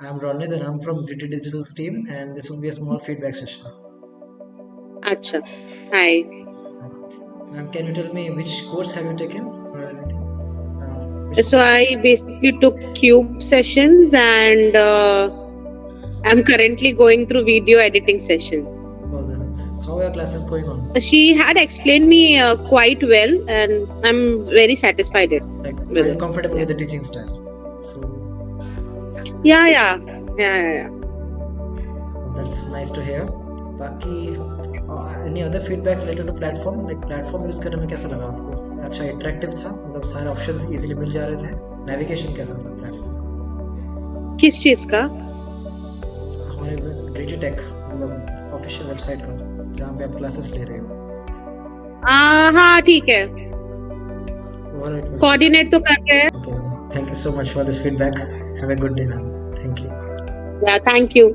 I'm Ronit and I'm from Gritty Digital's team, and this will be a small feedback session. Acha. Hi. Ma'am, can you tell me which course have you taken or anything? Which So course? I basically took cube sessions and I'm currently going through video editing session. Oh, how are your classes going on? She had explained me quite well and I'm very satisfied Like, are with you it. comfortable Yeah. with the teaching style? So, Yeah, yeah. Yeah, yeah, yeah. that's nice to hear. बाकी any other feedback related to platform? Like platform use करने में कैसा लगा आपको? अच्छा interactive था, मतलब सारे options easily मिल जा रहे थे. Navigation कैसा था platform का? किस चीज का? हमारे GrittyTech मतलब ऑफिशियल वेबसाइट का जहाँ पे आप क्लासेस ले रहे हो. हाँ ठीक है. Overall, it was कोऑर्डिनेट तो कर रहे हैं. okay. Thank you so much for this feedback. Have a good day, ma'am. Thank you. Yeah, thank you.